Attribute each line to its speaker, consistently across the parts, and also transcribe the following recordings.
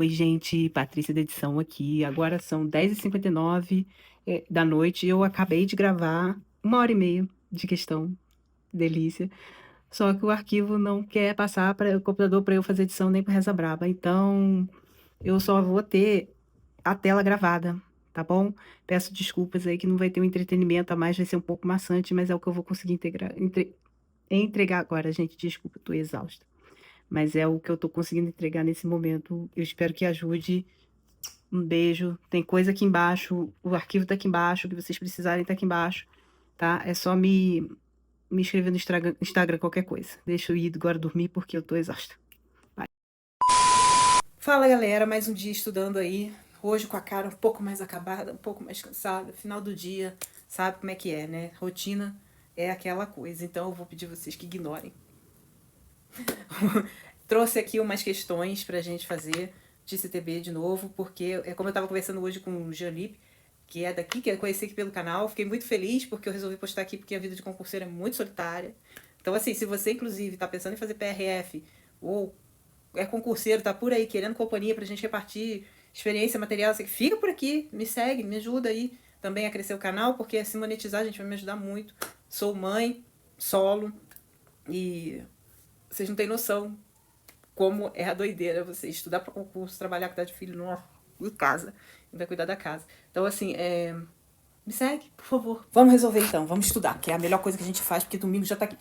Speaker 1: Oi, gente, Patrícia da edição aqui. Agora são 10h59 da noite e eu acabei de gravar 1h30 de questão. Delícia. Só que o arquivo não quer passar para o computador para eu fazer edição nem para Reza Braba. Então, eu só vou ter a tela gravada, tá bom? Peço desculpas aí que não vai ter um entretenimento a mais, vai ser um pouco maçante, mas é o que eu vou conseguir entregar agora, gente. Desculpa, eu tô exausta. Mas é o que eu tô conseguindo entregar nesse momento. Eu espero que ajude. Um beijo. Tem coisa aqui embaixo, o arquivo tá aqui embaixo, o que vocês precisarem tá aqui embaixo, tá? É só me escrever no Instagram qualquer coisa. Deixa eu ir agora dormir porque eu tô exausta. Bye. Fala, galera, mais um dia estudando aí. Hoje com a cara um pouco mais acabada, um pouco mais cansada. Final do dia, sabe como é que é, né? Rotina é aquela coisa. Então eu vou pedir vocês que ignorem. Trouxe aqui umas questões pra gente fazer de CTB de novo, porque é como eu tava conversando hoje com o Jean-Lipe, que é daqui, que eu conheci aqui pelo canal. Fiquei muito feliz porque eu resolvi postar aqui, porque a vida de concurseiro é muito solitária. Então, assim, se você, inclusive, tá pensando em fazer PRF ou é concurseiro, tá por aí querendo companhia pra gente repartir experiência, material, você fica por aqui, me segue, me ajuda aí também a crescer o canal, porque se monetizar a gente vai me ajudar muito. Sou mãe, solo, e vocês não têm noção como é a doideira você estudar para concurso, trabalhar, cuidar de filho em casa, e vai cuidar da casa. Então, assim, me segue, por favor. Vamos resolver então, vamos estudar, que é a melhor coisa que a gente faz, porque domingo já tá aqui.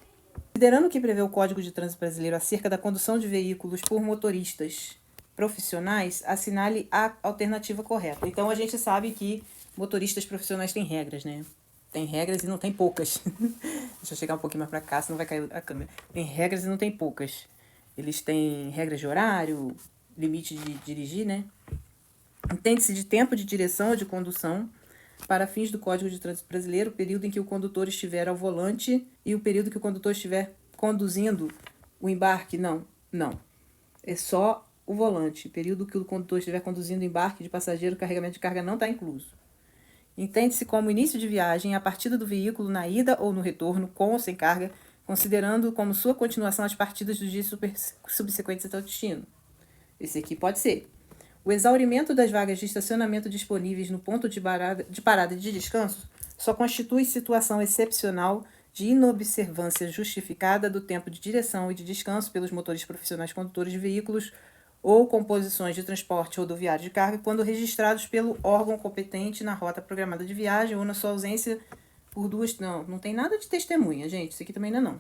Speaker 1: Considerando o que prevê o Código de Trânsito Brasileiro acerca da condução de veículos por motoristas profissionais, assinale a alternativa correta. Então, a gente sabe que motoristas profissionais têm regras, né? Tem regras e não tem poucas. Deixa eu chegar um pouquinho mais pra cá, senão vai cair a câmera. Tem regras e não tem poucas. Eles têm regras de horário, limite de dirigir, né? Entende-se de tempo de direção ou de condução para fins do Código de Trânsito Brasileiro, o período em que o condutor estiver ao volante e o período que o condutor estiver conduzindo o embarque. Não, não. É só o volante. O período que o condutor estiver conduzindo o embarque de passageiro, carregamento de carga não está incluso. Entende-se como início de viagem a partida do veículo na ida ou no retorno, com ou sem carga, considerando como sua continuação as partidas dos dias subsequentes até o destino. Esse aqui pode ser. O exaurimento das vagas de estacionamento disponíveis no ponto de parada e de descanso só constitui situação excepcional de inobservância justificada do tempo de direção e de descanso pelos motores profissionais condutores de veículos ou composições de transporte rodoviário de carga quando registrados pelo órgão competente na rota programada de viagem ou na sua ausência por duas... Não tem nada de testemunha, gente. Isso aqui também ainda não.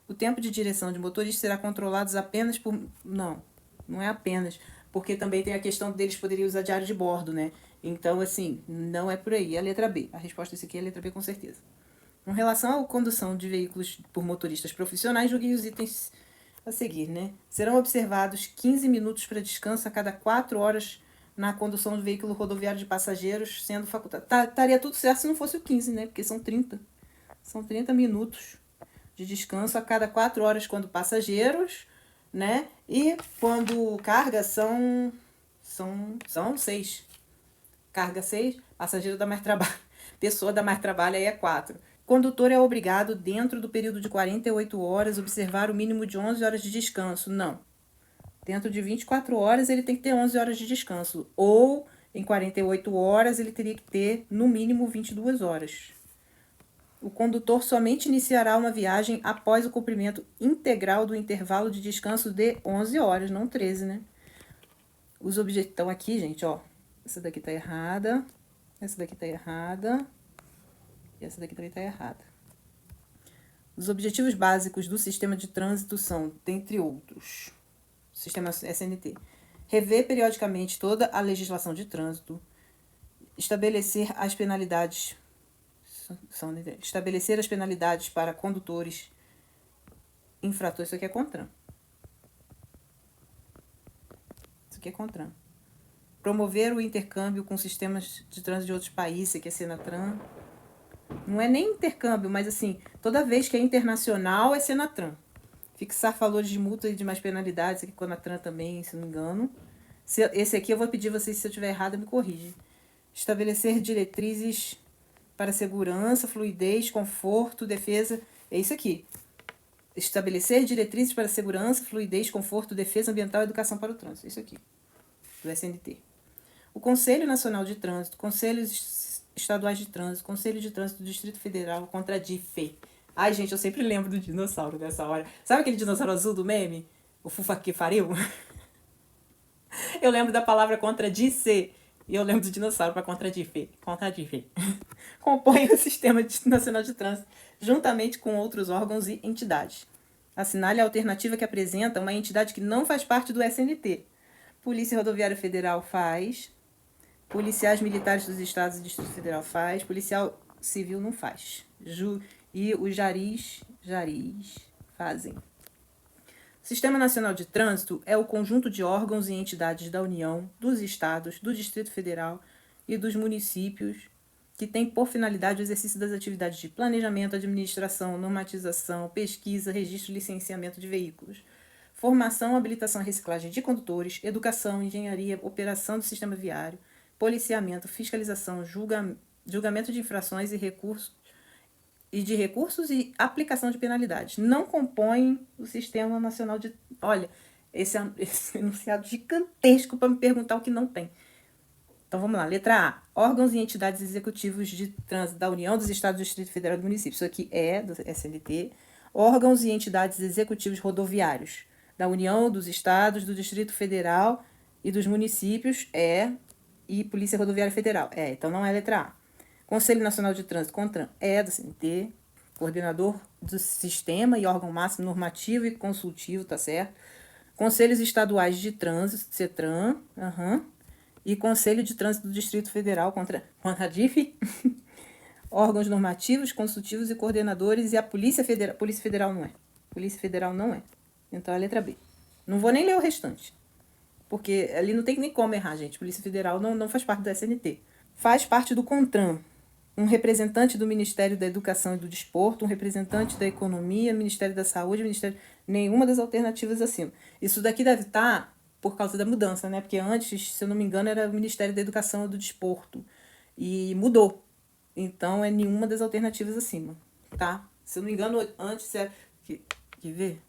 Speaker 1: O tempo de direção de motoristas será controlado apenas por... Não é apenas, porque também tem a questão deles poderem usar diário de bordo, né? Então, assim, não é por aí. É a letra B. A resposta desse aqui é a letra B, com certeza. Com relação à condução de veículos por motoristas profissionais, julguei os itens a seguir, né? Serão observados 15 minutos para descanso a cada 4 horas na condução do veículo rodoviário de passageiros, sendo facultado. Estaria tudo certo se não fosse o 15, né? Porque são 30. São 30 minutos de descanso a cada 4 horas quando passageiros, né? E quando carga são 6. Carga 6, passageiro dá mais trabalho. Pessoa dá mais trabalho, aí é 4. Condutor é obrigado, dentro do período de 48 horas, observar o mínimo de 11 horas de descanso. Não. Dentro de 24 horas, ele tem que ter 11 horas de descanso. Ou, em 48 horas, ele teria que ter, no mínimo, 22 horas. O condutor somente iniciará uma viagem após o cumprimento integral do intervalo de descanso de 11 horas, não 13, né? Os objetivos estão aqui, gente, ó. Essa daqui tá errada. Essa daqui tá errada. E essa daqui também tá errada. Os objetivos básicos do sistema de trânsito são, dentre outros, sistema SNT, rever periodicamente toda a legislação de trânsito, estabelecer as penalidades para condutores infratores. Isso aqui é CONTRAN. Isso aqui é CONTRAN. Promover o intercâmbio com sistemas de trânsito de outros países. Isso aqui é SENATRAN. Não é nem intercâmbio, mas assim, toda vez que é internacional é SENATRAN. Fixar valores de multa e de mais penalidades. Isso aqui é CONATRAN também, se não me engano. Esse aqui eu vou pedir vocês, se eu estiver errado, me corrige. Estabelecer diretrizes para segurança, fluidez, conforto, defesa. É isso aqui. Estabelecer diretrizes para segurança, fluidez, conforto, defesa ambiental e educação para o trânsito. Isso aqui. do SNT. O Conselho Nacional de Trânsito, Conselhos Estaduais de Trânsito, Conselho de Trânsito do Distrito Federal, CONTRADIFE. Ai, gente, eu sempre lembro do dinossauro nessa hora. Sabe aquele dinossauro azul do meme? O Fufaquefaril? Eu lembro da palavra contradice e eu lembro do dinossauro para CONTRADIFE. CONTRADIFE. Compõe o Sistema Nacional de Trânsito, juntamente com outros órgãos e entidades. Assinale a alternativa que apresenta uma entidade que não faz parte do SNT. Polícia Rodoviária Federal faz. Policiais militares dos estados e Distrito Federal faz. Policial civil não faz. E os jaris fazem. O Sistema Nacional de Trânsito é o conjunto de órgãos e entidades da União, dos estados, do Distrito Federal e dos municípios que tem por finalidade o exercício das atividades de planejamento, administração, normatização, pesquisa, registro e licenciamento de veículos, formação, habilitação e reciclagem de condutores, educação, engenharia, operação do sistema viário, policiamento, fiscalização, julgamento de infrações e recursos e aplicação de penalidades. Não compõem o Sistema Nacional de... Olha, esse enunciado gigantesco para me perguntar o que não tem. Então vamos lá, letra A. Órgãos e entidades executivos de trânsito da União, dos Estados, do Distrito Federal e do município. Isso aqui é do SNT. Órgãos e entidades executivos rodoviários da União, dos Estados, do Distrito Federal e dos municípios e Polícia Rodoviária Federal. Então não é letra A. Conselho Nacional de Trânsito, CONTRAN, do CNT. Coordenador do sistema e órgão máximo normativo e consultivo, tá certo? Conselhos Estaduais de Trânsito, CETRAN, e Conselho de Trânsito do Distrito Federal, CONTRADIFE, órgãos normativos, consultivos e coordenadores, e a Polícia Federal. Polícia Federal não é. Polícia Federal não é. Então é a letra B. Não vou nem ler o restante, porque ali não tem nem como errar, gente. Polícia Federal não faz parte do SNT. Faz parte do CONTRAN, um representante do Ministério da Educação e do Desporto, um representante da Economia, Ministério da Saúde, Ministério... Nenhuma das alternativas acima. Isso daqui deve estar por causa da mudança, né? Porque antes, se eu não me engano, era o Ministério da Educação e do Desporto. E mudou. Então, é nenhuma das alternativas acima, tá? Se eu não me engano, antes era... Quer ver?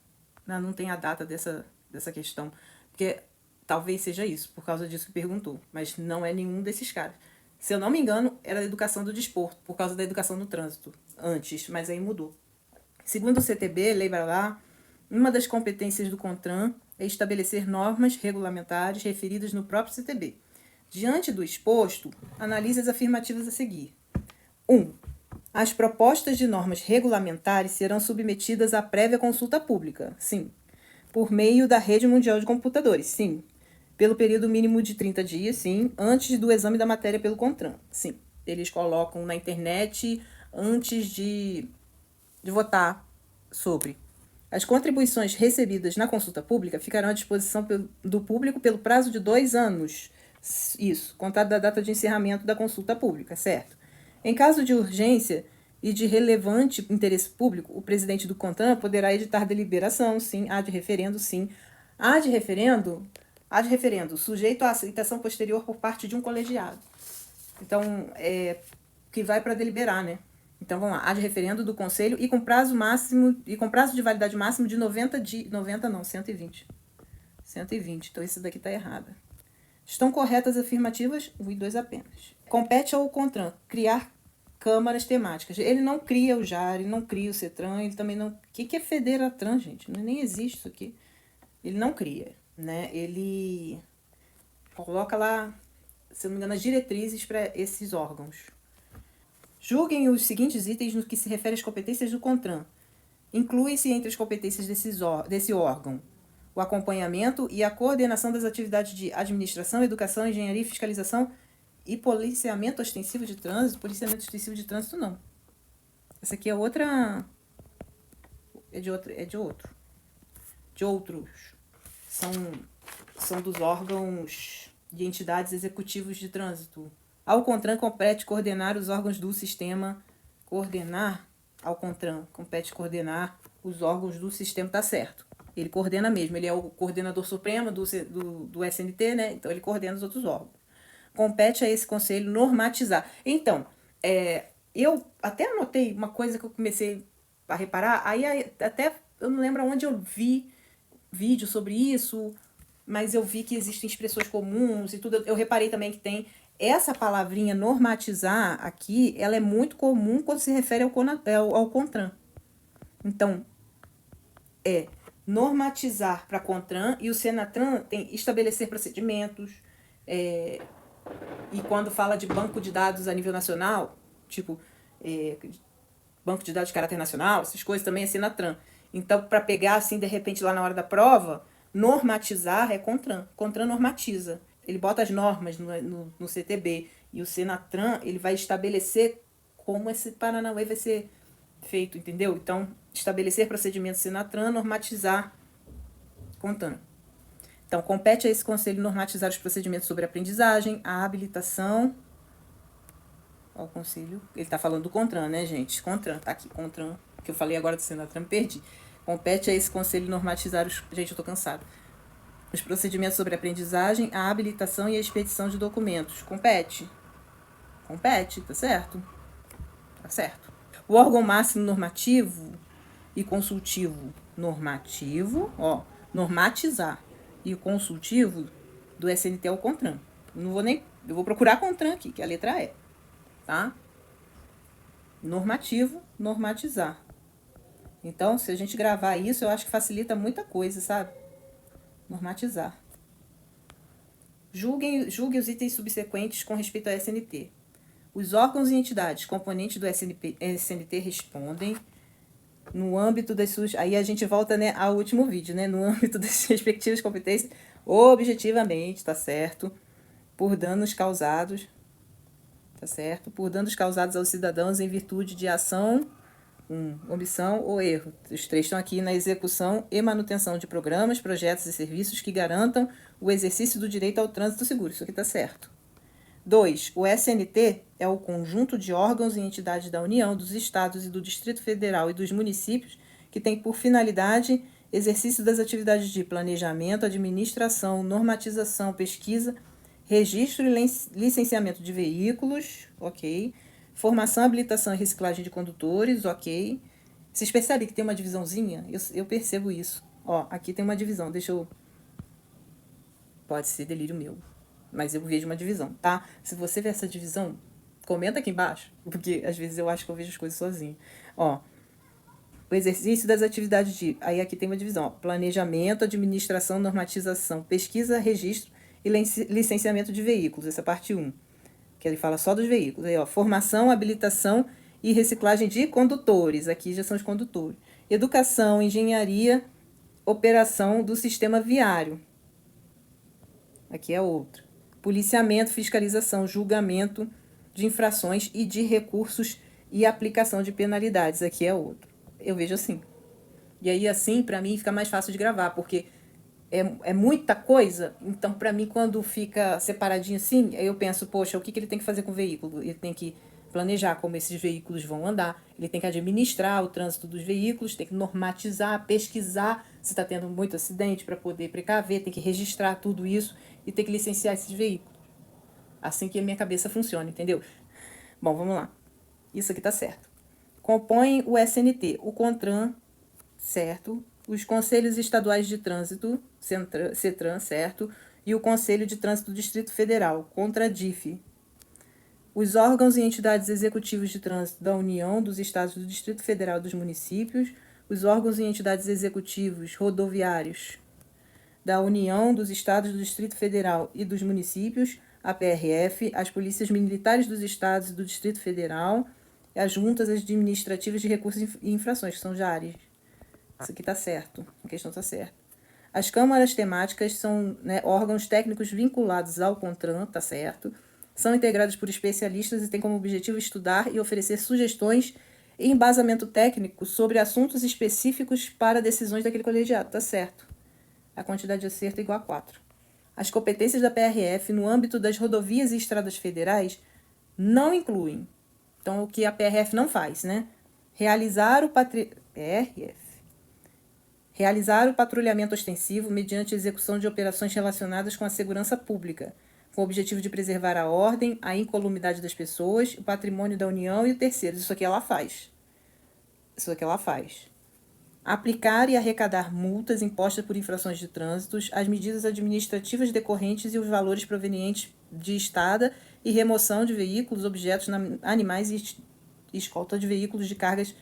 Speaker 1: Não tem a data dessa questão. Porque talvez seja isso, por causa disso que perguntou. Mas não é nenhum desses caras. Se eu não me engano, era a educação do desporto, por causa da educação no trânsito, antes, mas aí mudou. Segundo o CTB, lei Bralá, uma das competências do CONTRAN é estabelecer normas regulamentares referidas no próprio CTB. Diante do exposto, analise as afirmativas a seguir. 1. As propostas de normas regulamentares serão submetidas à prévia consulta pública, sim. Por meio da Rede Mundial de Computadores, sim. Pelo período mínimo de 30 dias, sim, antes do exame da matéria pelo CONTRAN, sim. Eles colocam na internet antes de votar sobre. As contribuições recebidas na consulta pública ficarão à disposição do público pelo prazo de 2 anos. Isso, contado da data de encerramento da consulta pública, certo? Em caso de urgência e de relevante interesse público, o presidente do CONTRAN poderá editar deliberação, sim, ad referendo, sim. Ad referendo, sujeito à aceitação posterior por parte de um colegiado. Então, que vai para deliberar, né? Então, vamos lá, ad referendo do conselho e com prazo de validade máximo de 120. 120, então isso daqui está errado. Estão corretas as afirmativas? 1 e 2 apenas. Compete ao CONTRAN criar câmaras temáticas. Ele não cria o JAR, ele não cria o CETRAN, ele também não... O que é Federatran, gente? Nem existe isso aqui. Ele não cria, né? Ele coloca lá, se não me engano, as diretrizes para esses órgãos. Julguem os seguintes itens no que se refere às competências do CONTRAN. Inclui-se entre as competências desse órgão o acompanhamento e a coordenação das atividades de administração, educação, engenharia, fiscalização e policiamento ostensivo de trânsito. Policiamento ostensivo de trânsito, não. Essa aqui é outra... De outros. São dos órgãos de entidades executivos de trânsito. Ao CONTRAN compete coordenar os órgãos do sistema. Ao CONTRAN compete coordenar os órgãos do sistema, tá certo. Ele coordena mesmo, ele é o coordenador supremo do SNT, né? Então ele coordena os outros órgãos. Compete a esse conselho normatizar. Então, eu até anotei uma coisa que eu comecei a reparar, aí até eu não lembro onde eu vi vídeo sobre isso, mas eu vi que existem expressões comuns e tudo. Eu reparei também que tem essa palavrinha normatizar aqui, ela é muito comum quando se refere ao CONTRAN. Então, é normatizar para CONTRAN, e o SENATRAN tem estabelecer procedimentos, e quando fala de banco de dados a nível nacional, tipo, banco de dados de caráter nacional, essas coisas também é SENATRAN. Então, para pegar assim, de repente, lá na hora da prova, normatizar é CONTRAN. CONTRAN normatiza. Ele bota as normas no CTB. E o SENATRAN, ele vai estabelecer como esse Paranauê vai ser feito, entendeu? Então, estabelecer procedimentos SENATRAN, normatizar CONTRAN. Então, compete a esse conselho normatizar os procedimentos sobre aprendizagem, a habilitação. Ó, o conselho, ele está falando do CONTRAN, né, gente? CONTRAN, tá aqui, CONTRAN, que eu falei agora do SENATRAN, perdi. Compete a esse conselho normatizar os... Gente, eu tô cansado. Os procedimentos sobre aprendizagem, a habilitação e a expedição de documentos. Compete. Compete, tá certo? Tá certo. O órgão máximo normativo e consultivo normativo, ó, normatizar. E o consultivo do SNT é o CONTRAN. Não vou nem... Eu vou procurar CONTRAN aqui, que é a letra E. Tá? Normativo, normatizar. Então, se a gente gravar isso, eu acho que facilita muita coisa, sabe? Normatizar. Julgue os itens subsequentes com respeito ao SNT. Os órgãos e entidades componentes do SNT respondem no âmbito das suas... Aí a gente volta, né, ao último vídeo, né? No âmbito das respectivas competências, objetivamente, tá certo? Por danos causados, tá certo? Por danos causados aos cidadãos em virtude de ação, omissão ou erro. Os três estão aqui na execução e manutenção de programas, projetos e serviços que garantam o exercício do direito ao trânsito seguro. Isso aqui tá certo. 2. O SNT é o conjunto de órgãos e entidades da União, dos Estados e do Distrito Federal e dos municípios que tem por finalidade exercício das atividades de planejamento, administração, normatização, pesquisa, registro e licenciamento de veículos, ok. Formação, habilitação e reciclagem de condutores, ok. Vocês percebem que tem uma divisãozinha? Eu percebo isso. Ó, aqui tem uma divisão, deixa eu... Pode ser delírio meu, mas eu vejo uma divisão, tá? Se você vê essa divisão, comenta aqui embaixo, porque às vezes eu acho que eu vejo as coisas sozinha. Ó, o exercício das atividades de... Aí aqui tem uma divisão, ó, planejamento, administração, normatização, pesquisa, registro e licenciamento de veículos, essa é a parte 1, que ele fala só dos veículos. Aí, ó, formação, habilitação e reciclagem de condutores, aqui já são os condutores. Educação, engenharia, operação do sistema viário, aqui é outra. Policiamento, fiscalização, julgamento de infrações e de recursos e aplicação de penalidades, aqui é outro. Eu vejo assim. E aí, assim, para mim, fica mais fácil de gravar, porque é muita coisa. Então, para mim, quando fica separadinho assim, aí eu penso, poxa, o que ele tem que fazer com o veículo? Ele tem que planejar como esses veículos vão andar, ele tem que administrar o trânsito dos veículos, tem que normatizar, pesquisar se está tendo muito acidente para poder precaver, tem que registrar tudo isso e tem que licenciar esses veículos. Assim que a minha cabeça funciona, entendeu? Bom, vamos lá. Isso aqui tá certo. Compõem o SNT, o CONTRAN, certo? Os Conselhos Estaduais de Trânsito, CETRAN, certo? E o Conselho de Trânsito do Distrito Federal, CONTRADIF. Os órgãos e entidades executivos de trânsito da União, dos Estados, do Distrito Federal e dos municípios. Os órgãos e entidades executivos rodoviários da União, dos Estados, do Distrito Federal e dos municípios, a PRF, as polícias militares dos Estados e do Distrito Federal, as juntas administrativas de recursos e infrações, que são JARES. Isso aqui está certo, a questão está certa. As câmaras temáticas são, né, órgãos técnicos vinculados ao CONTRAN, está certo. São integrados por especialistas e têm como objetivo estudar e oferecer sugestões e embasamento técnico sobre assuntos específicos para decisões daquele colegiado, está certo. A quantidade de acerto é igual a 4. As competências da PRF no âmbito das rodovias e estradas federais não incluem. Então, o que a PRF não faz, né? Realizar o patrulhamento ostensivo mediante execução de operações relacionadas com a segurança pública, com o objetivo de preservar a ordem, a incolumidade das pessoas, o patrimônio da União e terceiros. Isso aqui ela faz. Aplicar e arrecadar multas impostas por infrações de trânsito, as medidas administrativas decorrentes e os valores provenientes de estada e remoção de veículos, objetos, animais e escolta de veículos de cargas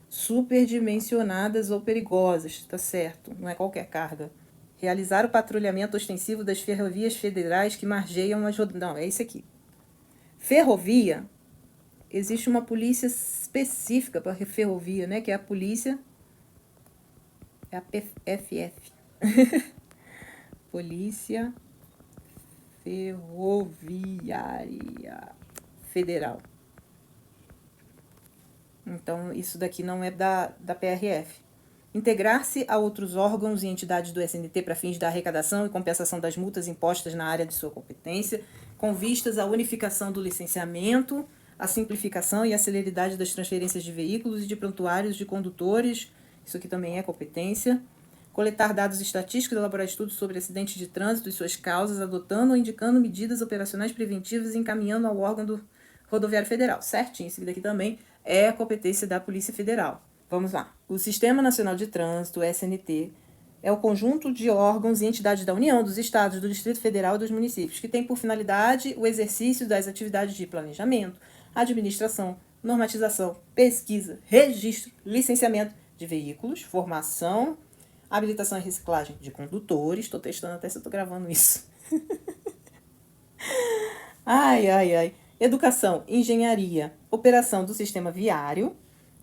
Speaker 1: superdimensionadas ou perigosas, tá certo? Não é qualquer carga. Realizar o patrulhamento ostensivo das ferrovias federais que margeiam as rodovias. Não, é isso aqui. Ferrovia, existe uma polícia específica para ferrovia, né? Que é a polícia... É a PFF. Polícia Ferroviária Federal. Então, isso daqui não é da PRF. Integrar-se a outros órgãos e entidades do SNT para fins da arrecadação e compensação das multas impostas na área de sua competência, com vistas à unificação do licenciamento, a simplificação e a celeridade das transferências de veículos e de prontuários de condutores, isso aqui também é competência. Coletar dados estatísticos e elaborar estudos sobre acidentes de trânsito e suas causas, adotando ou indicando medidas operacionais preventivas e encaminhando ao órgão do Rodoviário Federal. Certinho, isso daqui também é a competência da Polícia Federal. Vamos lá. O Sistema Nacional de Trânsito, SNT, é o conjunto de órgãos e entidades da União, dos Estados, do Distrito Federal e dos municípios, que tem por finalidade o exercício das atividades de planejamento, administração, normatização, pesquisa, registro, licenciamento de veículos, formação, habilitação e reciclagem de condutores. Estou testando até se eu estou gravando isso. Ai. Educação, engenharia, operação do sistema viário,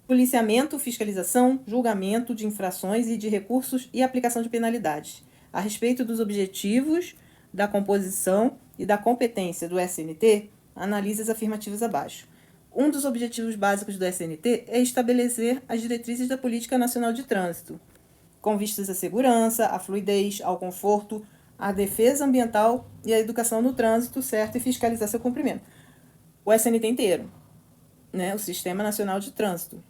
Speaker 1: policiamento, fiscalização, julgamento de infrações e de recursos e aplicação de penalidades. A respeito dos objetivos, da composição e da competência do SNT, analise as afirmativas abaixo. Um dos objetivos básicos do SNT é estabelecer as diretrizes da Política Nacional de Trânsito, com vistas à segurança, à fluidez, ao conforto, à defesa ambiental e à educação no trânsito, certo? E fiscalizar seu cumprimento. O SNT inteiro, né? O Sistema Nacional de Trânsito.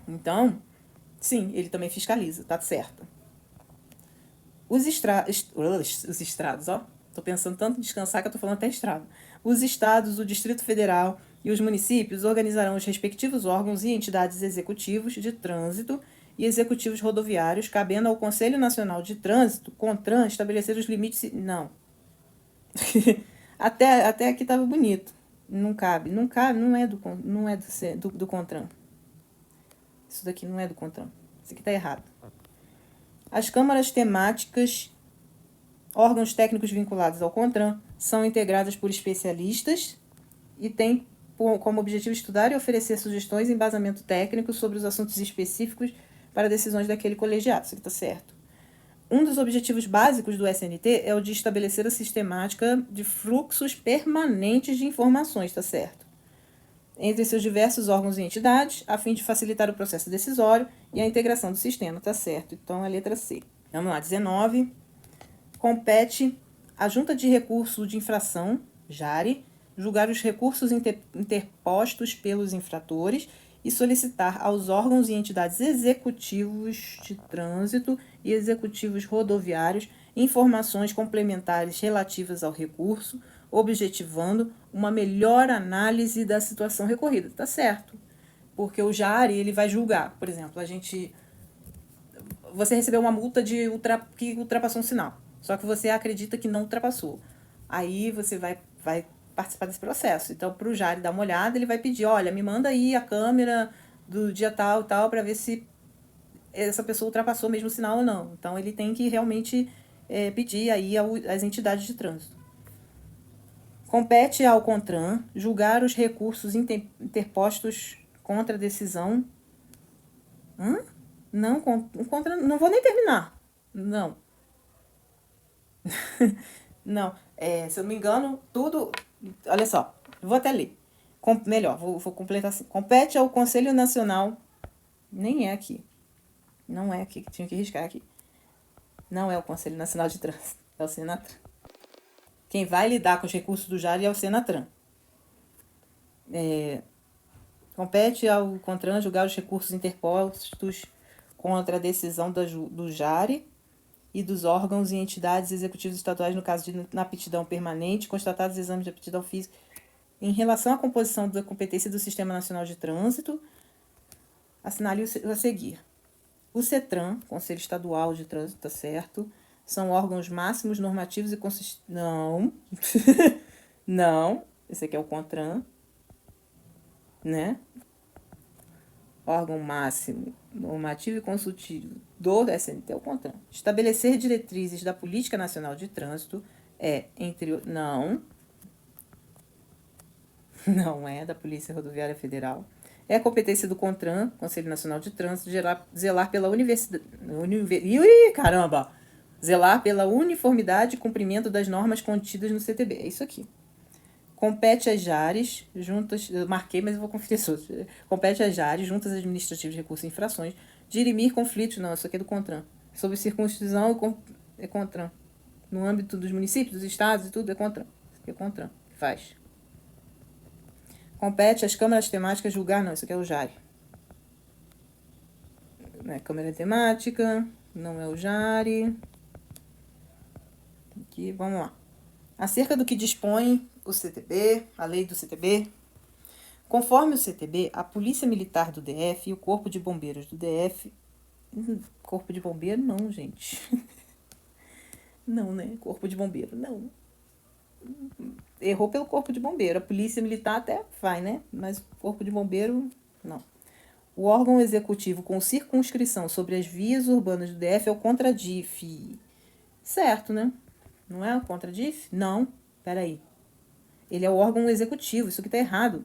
Speaker 1: Então, sim, ele também fiscaliza, tá certo. Os estrados, ó. Tô pensando tanto em descansar que eu tô falando até estrado. Os estados, o Distrito Federal e os municípios organizarão os respectivos órgãos e entidades executivos de trânsito e executivos rodoviários, cabendo ao Conselho Nacional de Trânsito, CONTRAN, estabelecer os limites... Não. até aqui estava bonito. Não cabe, não é do CONTRAN. Isso daqui não é do CONTRAN. Isso aqui está errado. As câmaras temáticas, órgãos técnicos vinculados ao CONTRAN, são integradas por especialistas e têm como objetivo estudar e oferecer sugestões e embasamento técnico sobre os assuntos específicos para decisões daquele colegiado. Isso aqui está certo. Um dos objetivos básicos do SNT é o de estabelecer a sistemática de fluxos permanentes de informações, está certo? Entre seus diversos órgãos e entidades, a fim de facilitar o processo decisório e a integração do sistema, está certo? Então, a letra C. Vamos lá, 19. Compete à Junta de Recurso de Infração, JARE, julgar os recursos interpostos pelos infratores e solicitar aos órgãos e entidades executivos de trânsito e executivos rodoviários informações complementares relativas ao recurso, objetivando uma melhor análise da situação recorrida. Tá certo? Porque o JARE, ele vai julgar. Por exemplo, você recebeu uma multa que ultrapassou um sinal, só que você acredita que não ultrapassou. Aí você vai participar desse processo. Então, para o JARE dar uma olhada, ele vai pedir, olha, me manda aí a câmera do dia tal e tal, para ver se essa pessoa ultrapassou mesmo o sinal ou não. Então, ele tem que realmente pedir aí às entidades de trânsito. Compete ao CONTRAN julgar os recursos interpostos contra a decisão... Não, não vou nem terminar. Não. Não. Se eu não me engano, tudo... Olha só, vou até ler. Melhor, vou completar assim. Compete ao Conselho Nacional... Nem é aqui. Não é aqui, que tinha que riscar aqui. Não é o Conselho Nacional de Trânsito, é o Senatran. Quem vai lidar com os recursos do JARE é o Senatran. Compete ao CONTRAN julgar os recursos interpostos contra a decisão do JARE e dos órgãos e entidades executivos estaduais no caso de inaptidão permanente, constatados exames de aptidão física. Em relação à composição da competência do Sistema Nacional de Trânsito, assinale a seguir. O CETRAN, Conselho Estadual de Trânsito, tá certo? São órgãos máximos normativos e consistentes. Não. Não. Esse aqui é o CONTRAN, né? Órgão máximo normativo e consultivo do SNT é o CONTRAN. Estabelecer diretrizes da Política Nacional de Trânsito entre... Não. Não é da Polícia Rodoviária Federal. É a competência do CONTRAN, Conselho Nacional de Trânsito, zelar pela universidade... Caramba! Zelar pela uniformidade e cumprimento das normas contidas no CTB. É isso aqui. Compete às JARes, juntas... Eu marquei, mas eu vou conferir isso. Compete às JARes, juntas administrativas de recursos e infrações, dirimir conflitos... Não, isso aqui é do CONTRAN. Sobre circunscrição, é CONTRAN. No âmbito dos municípios, dos estados e tudo, é CONTRAN. Isso aqui é CONTRAN. Faz. Compete às câmaras temáticas julgar... Não, isso aqui é o JARE. Não é câmara temática, não é o JARE. Aqui, vamos lá. Acerca do que dispõe o CTB, a lei do CTB. Conforme o CTB, a Polícia Militar do DF e o Corpo de Bombeiros do DF... Corpo de Bombeiro, não, gente. Não, né? Corpo de Bombeiro, não. Errou pelo Corpo de Bombeiro. A Polícia Militar até vai, né? Mas o Corpo de Bombeiro, não. O órgão executivo com circunscrição sobre as vias urbanas do DF é o CONTRADIF. Certo, né? Não é o CONTRADIF? Não. Peraí. Ele é o órgão executivo. Isso aqui tá errado.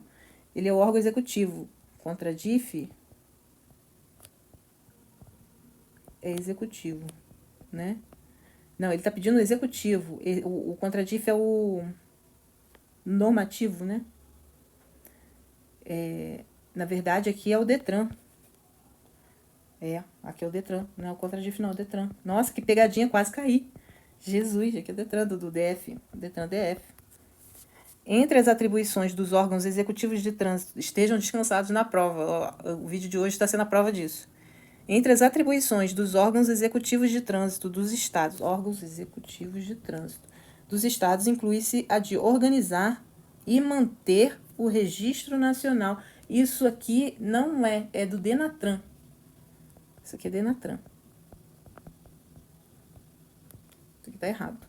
Speaker 1: Ele é o órgão executivo. CONTRADIF é executivo, né? Não, ele tá pedindo o executivo. O CONTRADIF é o normativo, né? Na verdade, aqui é o DETRAN. Aqui é o DETRAN. Não é o CONTRADIF, não, é o DETRAN. Nossa, que pegadinha, quase caí. Jesus, aqui é o DETRAN do DF. DETRAN DF. Entre as atribuições dos órgãos executivos de trânsito, estejam descansados na prova. O vídeo de hoje está sendo a prova disso. Entre as atribuições dos órgãos executivos de trânsito dos estados, órgãos executivos de trânsito dos estados, inclui-se a de organizar e manter o registro nacional. Isso aqui não é do DENATRAN. Isso aqui é DENATRAN. Isso aqui tá errado.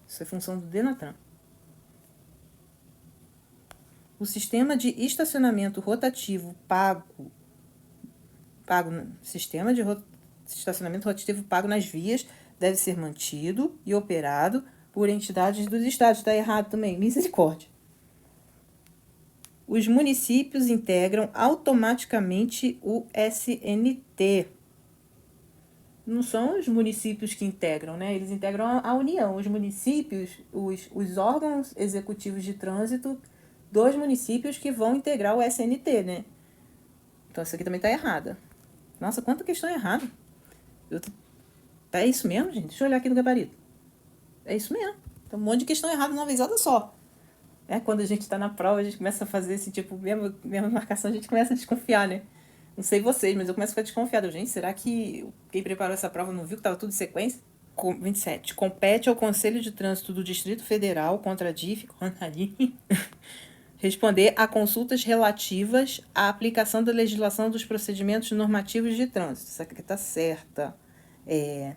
Speaker 1: Isso é função do DENATRAN. O sistema de estacionamento rotativo sistema de estacionamento rotativo pago nas vias deve ser mantido e operado por entidades dos estados. Está errado também. Misericórdia. Os municípios integram automaticamente o SNT. Não são os municípios que integram, né? Eles integram a União. Os municípios, os órgãos executivos de trânsito dos municípios que vão integrar o SNT, né? Então, isso aqui também está errada. Nossa, quanta questão errada. É isso mesmo, gente? Deixa eu olhar aqui no gabarito. É isso mesmo. Tem um monte de questão errada numa vezada só. Quando a gente está na prova, a gente começa a fazer esse tipo, mesma marcação, a gente começa a desconfiar, né? Não sei vocês, mas eu começo a ficar desconfiada. Gente, será que quem preparou essa prova não viu que estava tudo em sequência? 27. Compete ao Conselho de Trânsito do Distrito Federal, CONTRADIF, responder a consultas relativas à aplicação da legislação dos procedimentos normativos de trânsito. Isso aqui está certa.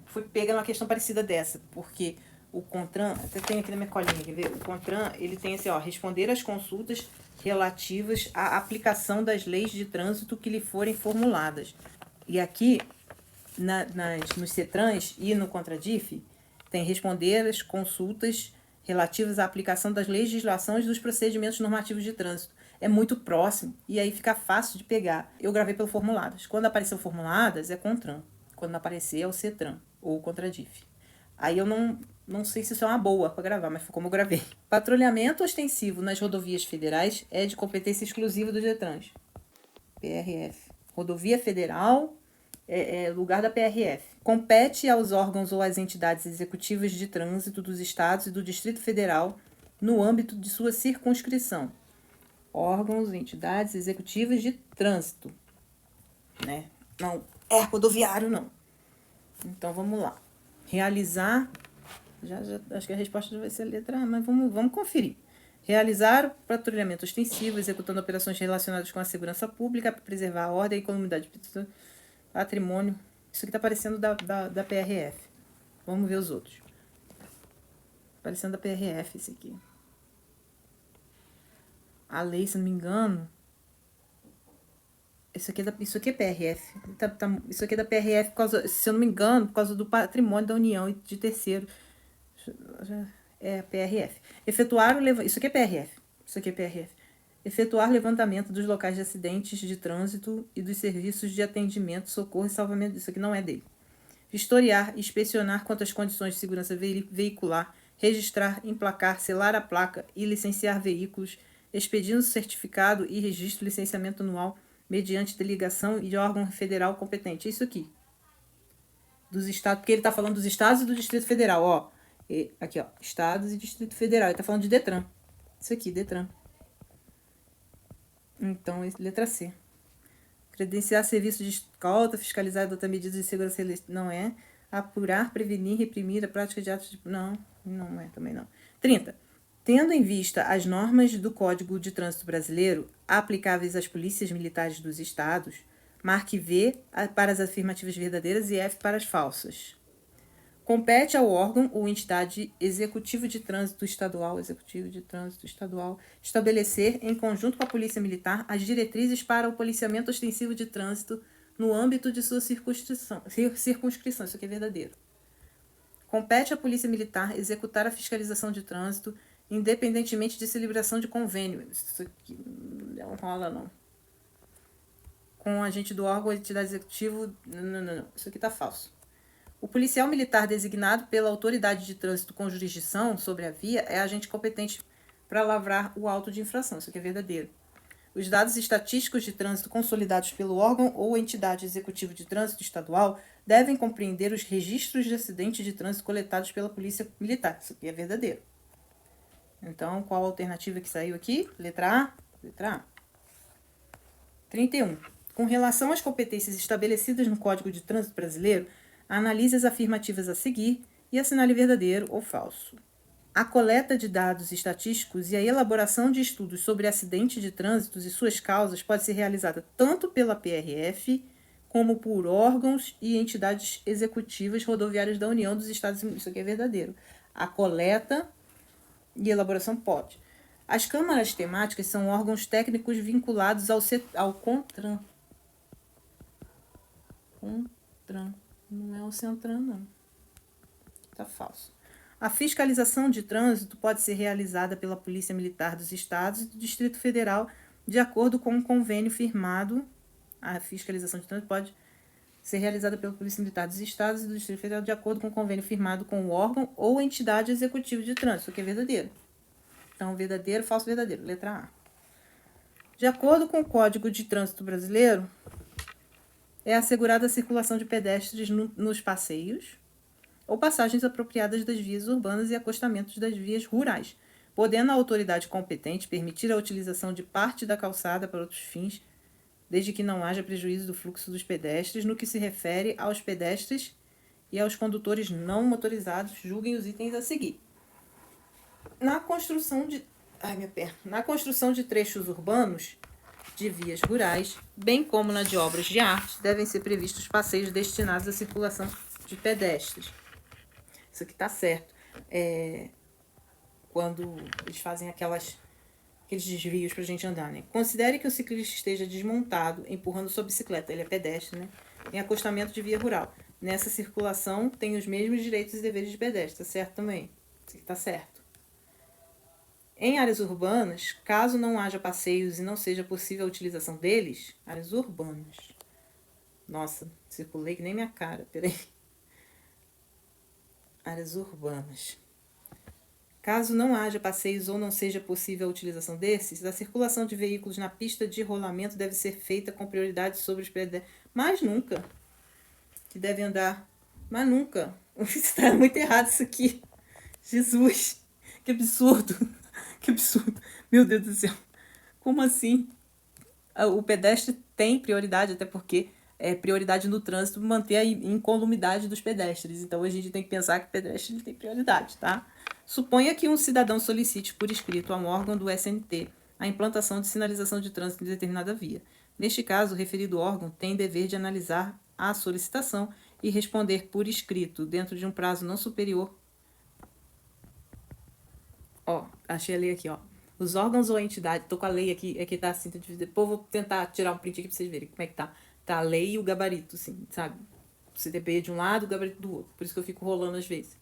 Speaker 1: Fui pegando uma questão parecida dessa, porque o CONTRAN, até tem aqui na minha colinha, quer ver? O CONTRAN, ele tem assim, responder às consultas relativas à aplicação das leis de trânsito que lhe forem formuladas. E aqui, nos CETRANs e no CONTRADIF, tem responder às consultas relativas à aplicação das legislações dos procedimentos normativos de trânsito. É muito próximo e aí fica fácil de pegar. Eu gravei pelo formuladas. Quando apareceu formuladas, é CONTRAN. Quando não aparecer, é o CETRAN ou o CONTRADIF. Aí eu não sei se isso é uma boa para gravar, mas foi como eu gravei. Patrulhamento ostensivo nas rodovias federais é de competência exclusiva do DETRANS. PRF. Rodovia Federal é lugar da PRF. Compete aos órgãos ou às entidades executivas de trânsito dos estados e do Distrito Federal no âmbito de sua circunscrição. Órgãos, entidades executivas de trânsito. Né? Não é rodoviário, não. Então, vamos lá. Realizar... Já acho que a resposta já vai ser a letra A, mas vamos conferir. Realizar o patrulhamento ostensivo, executando operações relacionadas com a segurança pública para preservar a ordem e economidade, patrimônio. Isso aqui tá parecendo da PRF. Vamos ver os outros. Parecendo da PRF esse aqui. A lei, se não me engano... Isso aqui é PRF. Isso aqui é da PRF, por causa, se eu não me engano, por causa do patrimônio da União e de terceiro. É PRF. Isso aqui é PRF. Isso aqui é PRF. Efetuar levantamento dos locais de acidentes de trânsito e dos serviços de atendimento, socorro e salvamento. Isso aqui não é dele. Vistoriar, inspecionar quanto às condições de segurança veicular, registrar, emplacar, selar a placa e licenciar veículos, expedindo certificado e registro licenciamento anual mediante delegação de órgão federal competente. Isso aqui. Dos estados, porque ele está falando dos estados e do Distrito Federal, ó. Aqui, ó, estados e Distrito Federal. Ele está falando de Detran. Isso aqui, Detran. Então, letra C. Credenciar serviço de escolta, fiscalizar e adotar medidas de segurança, não é. Apurar, prevenir, reprimir a prática de atos de... Não é, também não. 30. Tendo em vista as normas do Código de Trânsito Brasileiro aplicáveis às polícias militares dos estados, marque V para as afirmativas verdadeiras e F para as falsas. Compete ao órgão ou entidade executivo de trânsito estadual, estabelecer, em conjunto com a Polícia Militar, as diretrizes para o policiamento ostensivo de trânsito no âmbito de sua circunscrição. Isso aqui é verdadeiro. Compete à Polícia Militar executar a fiscalização de trânsito, independentemente de celebração de convênio. Isso aqui não rola, não. Com agente do órgão ou entidade executiva. Não. Isso aqui está falso. O policial militar designado pela autoridade de trânsito com jurisdição sobre a via é agente competente para lavrar o auto de infração. Isso aqui é verdadeiro. Os dados estatísticos de trânsito consolidados pelo órgão ou entidade executiva de trânsito estadual devem compreender os registros de acidentes de trânsito coletados pela Polícia Militar. Isso aqui é verdadeiro. Então, qual a alternativa que saiu aqui? Letra A? Letra A. 31. Com relação às competências estabelecidas no Código de Trânsito Brasileiro, analise as afirmativas a seguir e assinale verdadeiro ou falso. A coleta de dados estatísticos e a elaboração de estudos sobre acidentes de trânsito e suas causas pode ser realizada tanto pela PRF como por órgãos e entidades executivas rodoviárias da União dos Estados Unidos. Isso aqui é verdadeiro. A coleta e elaboração pode. As câmaras temáticas são órgãos técnicos vinculados ao CONTRAN. CONTRAN. Não é o CENTRAN, não. Tá falso. A fiscalização de trânsito pode ser realizada pela Polícia Militar dos Estados e do Distrito Federal, de acordo com um convênio firmado. A fiscalização de trânsito pode ser realizada pela Polícia Militar dos Estados e do Distrito Federal, de acordo com um convênio firmado com o órgão ou entidade executiva de trânsito. Isso aqui é verdadeiro. Então, verdadeiro, falso, verdadeiro. Letra A. De acordo com o Código de Trânsito Brasileiro, é assegurada a circulação de pedestres nos passeios ou passagens apropriadas das vias urbanas e acostamentos das vias rurais, podendo a autoridade competente permitir a utilização de parte da calçada para outros fins, desde que não haja prejuízo do fluxo dos pedestres, no que se refere aos pedestres e aos condutores não motorizados. Julguem os itens a seguir. Na construção de trechos urbanos de vias rurais, bem como na de obras de arte, devem ser previstos passeios destinados à circulação de pedestres. Isso aqui está certo. Quando eles fazem aqueles desvios para a gente andar, né? Considere que o ciclista esteja desmontado, empurrando sua bicicleta. Ele é pedestre, né? Em acostamento de via rural. Nessa circulação, tem os mesmos direitos e deveres de pedestre. Tá certo também? Isso aqui está certo. Em áreas urbanas, caso não haja passeios e não seja possível a utilização deles, áreas urbanas. Nossa, circulei que nem minha cara, peraí. Áreas urbanas. Caso não haja passeios ou não seja possível a utilização desses, a circulação de veículos na pista de rolamento deve ser feita com prioridade sobre os pedestres. Mas nunca. Que deve andar. Mas nunca. Está muito errado isso aqui. Jesus, que absurdo. Que absurdo. Meu Deus do céu. Como assim? O pedestre tem prioridade, até porque é prioridade no trânsito manter a incolumidade dos pedestres. Então, a gente tem que pensar que o pedestre tem prioridade, tá? Suponha que um cidadão solicite por escrito a um órgão do SNT a implantação de sinalização de trânsito em determinada via. Neste caso, o referido órgão tem dever de analisar à solicitação e responder por escrito, dentro de um prazo não superior. Ó, achei a lei aqui, ó. Os órgãos ou entidades, tô com a lei aqui tá assim, depois vou tentar tirar um print aqui pra vocês verem como é que tá. Tá a lei e o gabarito, assim, sabe? O CDB de um lado, o gabarito do outro. Por isso que eu fico rolando às vezes.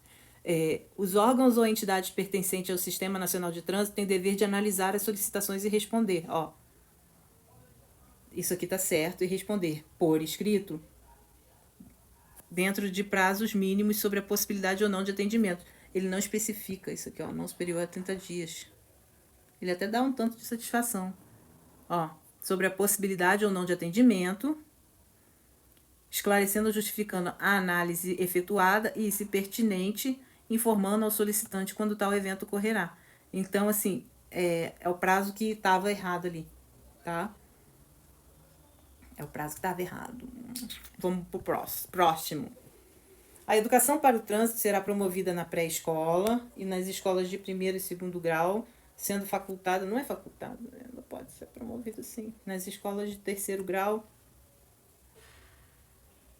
Speaker 1: Os órgãos ou entidades pertencentes ao Sistema Nacional de Trânsito têm dever de analisar as solicitações e responder, ó. Isso aqui tá certo, e responder por escrito, dentro de prazos mínimos sobre a possibilidade ou não de atendimento. Ele não especifica isso aqui, ó, não superior a 30 dias. Ele até dá um tanto de satisfação. Ó, sobre a possibilidade ou não de atendimento, esclarecendo ou justificando a análise efetuada e, se pertinente, informando ao solicitante quando tal evento ocorrerá. Então, assim, é o prazo que estava errado ali, tá? É o prazo que estava errado. Vamos pro próximo. A educação para o trânsito será promovida na pré-escola e nas escolas de primeiro e segundo grau, sendo facultada, não é facultada, ela pode ser promovida sim, nas escolas de terceiro grau,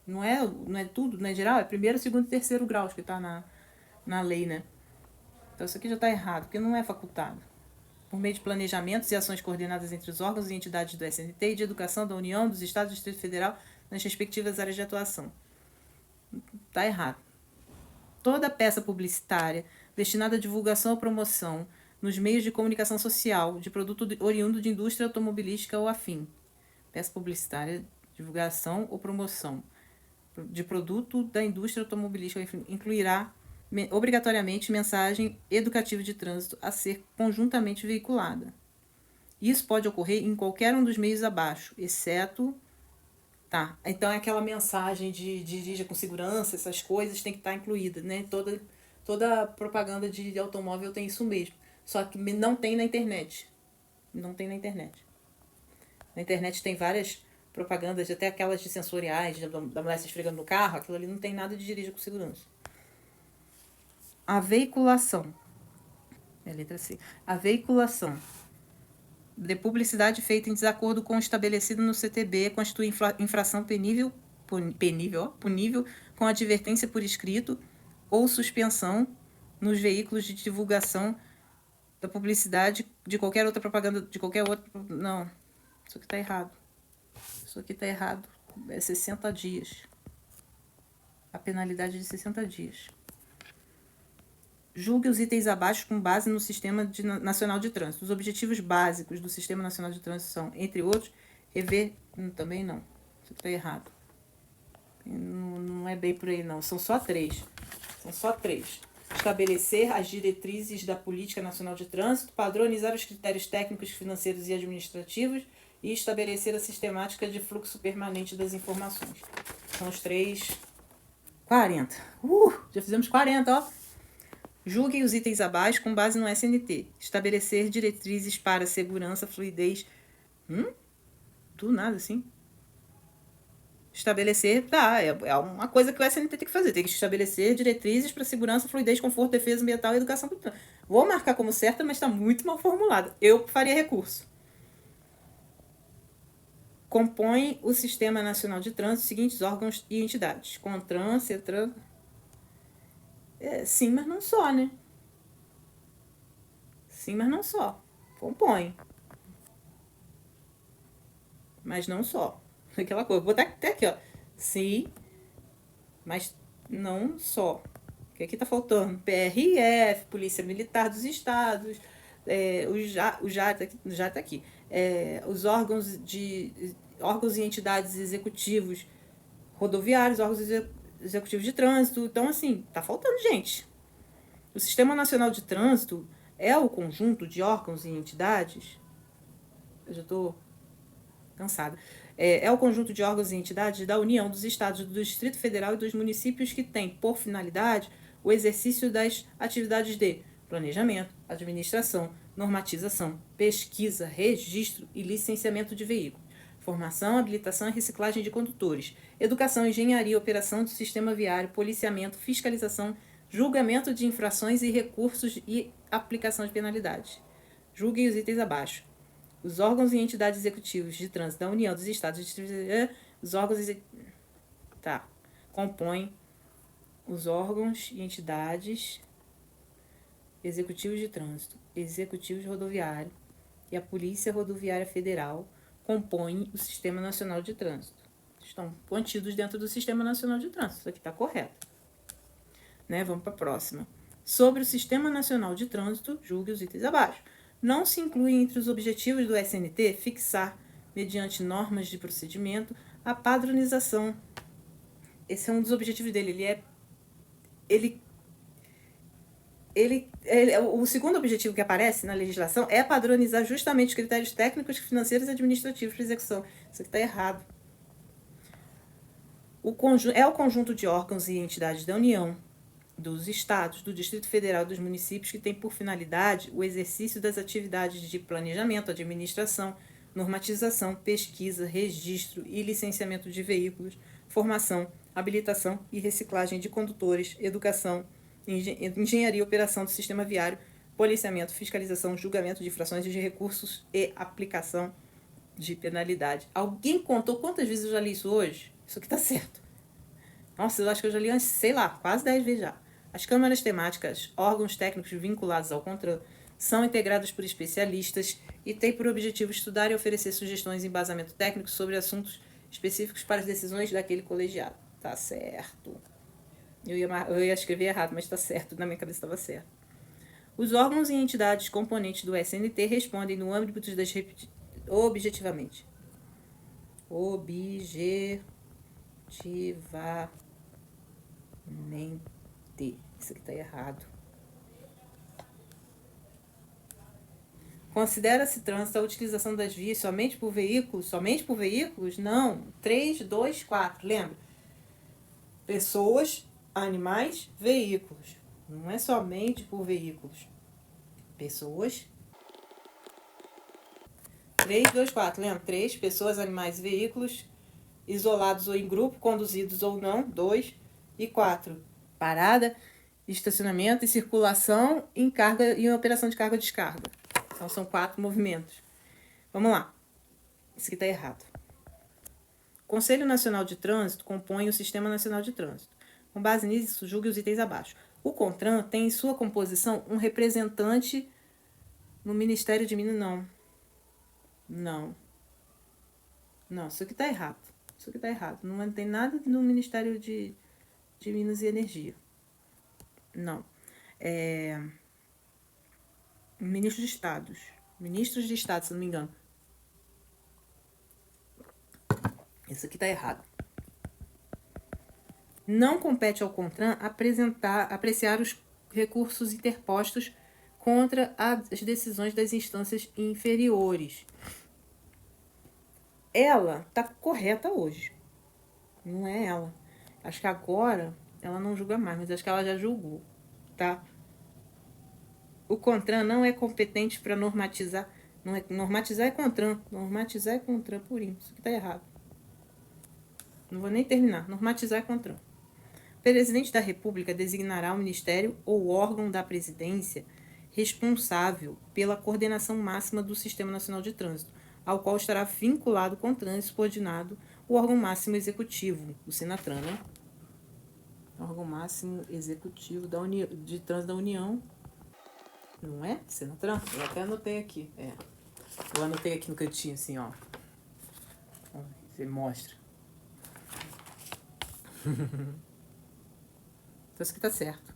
Speaker 1: não é tudo, não é geral, é primeiro, segundo e terceiro grau que está na lei, né? Então isso aqui já está errado, porque não é facultado. Por meio de planejamentos e ações coordenadas entre os órgãos e entidades do SNT e de educação da União, dos Estados e do Distrito Federal nas respectivas áreas de atuação. Está errado. Toda peça publicitária destinada à divulgação ou promoção nos meios de comunicação social de produto oriundo de indústria automobilística ou afim. Peça publicitária, divulgação ou promoção de produto da indústria automobilística incluirá obrigatoriamente mensagem educativa de trânsito a ser conjuntamente veiculada. Isso pode ocorrer em qualquer um dos meios abaixo, exceto... Tá, então é aquela mensagem de dirija com segurança, essas coisas tem que estar incluída, né? Toda propaganda de automóvel tem isso mesmo. Só que não tem na internet. Não tem na internet. Na internet tem várias propagandas, até aquelas de sensoriais, da mulher se esfregando no carro, aquilo ali não tem nada de dirija com segurança. A veiculação. É a letra C. A veiculação de publicidade feita em desacordo com o estabelecido no CTB constitui infração punível com advertência por escrito ou suspensão nos veículos de divulgação da publicidade de qualquer outra propaganda, de qualquer outro... Não, isso aqui está errado. Isso aqui está errado. É 60 dias. A penalidade é de 60 dias. Julgue os itens abaixo com base no Sistema Nacional de Trânsito. Os objetivos básicos do Sistema Nacional de Trânsito são, entre outros, rever... também não. Isso está errado. Não é bem por aí, não. São só 3. Estabelecer as diretrizes da Política Nacional de Trânsito, padronizar os critérios técnicos, financeiros e administrativos e estabelecer a sistemática de fluxo permanente das informações. São os 3... 40. Já fizemos 40, ó. Julguem os itens abaixo com base no SNT. Estabelecer diretrizes para segurança, fluidez... Do nada, assim. Estabelecer... Tá, é uma coisa que o SNT tem que fazer. Tem que estabelecer diretrizes para segurança, fluidez, conforto, defesa ambiental e educação. Vou marcar como certa, mas está muito mal formulada. Eu faria recurso. Compõe o Sistema Nacional de Trânsito os seguintes órgãos e entidades. CONTRAN, CETRAN... sim, mas não só, né? Sim, mas não só. Compõe. Mas não só. Aquela coisa. Vou botar até aqui, ó. Sim, mas não só. O que aqui tá faltando? PRF, Polícia Militar dos Estados, o JAR tá aqui. Os órgãos e entidades executivos rodoviários, órgãos executivos de trânsito. Então, assim, tá faltando gente. O Sistema Nacional de Trânsito é o conjunto de órgãos e entidades... Eu já estou cansada. É o conjunto de órgãos e entidades da União, dos Estados, do Distrito Federal e dos municípios que tem, por finalidade, o exercício das atividades de planejamento, administração, normatização, pesquisa, registro e licenciamento de veículos, formação, habilitação e reciclagem de condutores, educação, engenharia, operação do sistema viário, policiamento, fiscalização, julgamento de infrações e recursos e aplicação de penalidades. Julguem os itens abaixo. Os órgãos e entidades executivos de trânsito da União, dos Estados, os órgãos Tá. Compõe os órgãos e entidades executivos de trânsito, executivos rodoviário e a Polícia Rodoviária Federal compõem o Sistema Nacional de Trânsito. Estão contidos dentro do Sistema Nacional de Trânsito. Isso aqui está correto. Né? Vamos para a próxima. Sobre o Sistema Nacional de Trânsito, julgue os itens abaixo. Não se inclui entre os objetivos do SNT fixar, mediante normas de procedimento, a padronização. Esse é um dos objetivos dele. O segundo objetivo que aparece na legislação é padronizar justamente os critérios técnicos, financeiros e administrativos para execução. Isso aqui está errado. É o conjunto de órgãos e entidades da União, dos Estados, do Distrito Federal e dos municípios que tem por finalidade o exercício das atividades de planejamento, administração, normatização, pesquisa, registro e licenciamento de veículos, formação, habilitação e reciclagem de condutores, educação, engenharia e operação do sistema viário, policiamento, fiscalização, julgamento de infrações de recursos e aplicação de penalidade. Alguém contou quantas vezes eu já li isso hoje? Isso aqui está certo. Nossa, eu acho que eu já li, sei lá, quase 10 vezes já. As câmaras temáticas, órgãos técnicos vinculados ao CONTRAN, são integradas por especialistas e têm por objetivo estudar e oferecer sugestões e embasamento técnico sobre assuntos específicos para as decisões daquele colegiado. Tá certo. Eu ia escrever errado, mas está certo. Na minha cabeça estava certo. Os órgãos e entidades componentes do SNT respondem no âmbito das objetivamente. Isso aqui está errado. Considera-se trânsito a utilização das vias somente por veículos? Somente por veículos? Não. 3, 2, 4. Lembra? Pessoas, animais, veículos. Não é somente por veículos. Pessoas. 3, 2, 4. Lembra? 3, pessoas, animais e veículos, isolados ou em grupo, conduzidos ou não. 2. E 4. Parada, estacionamento e circulação em carga e operação de carga e descarga. Então, são 4 movimentos. Vamos lá. Isso aqui está errado. O Conselho Nacional de Trânsito compõe o Sistema Nacional de Trânsito. Com base nisso, julgue os itens abaixo. O CONTRAN tem em sua composição um representante no Ministério de Minas. Não, isso aqui está errado. Isso aqui está errado. Não tem nada no Ministério de Minas e Energia. Não. Ministros de Estado, se não me engano. Isso aqui está errado. Não compete ao CONTRAN apreciar os recursos interpostos contra as decisões das instâncias inferiores. Ela está correta hoje. Não é ela. Acho que agora ela não julga mais, mas acho que ela já julgou, tá? O CONTRAN não é competente para normatizar. Normatizar é CONTRAN. Normatizar é CONTRAN purinho. Isso aqui está errado. Não vou nem terminar. Normatizar é CONTRAN. O presidente da República designará o ministério ou órgão da presidência responsável pela coordenação máxima do Sistema Nacional de Trânsito, ao qual estará vinculado com o CONTRAN subordinado o órgão máximo executivo, o SENATRAN, né? Órgão máximo executivo de trânsito da União. Não é? SENATRAN? Eu até anotei aqui. Eu anotei aqui no cantinho, assim, ó. Você mostra. Então, isso aqui tá certo.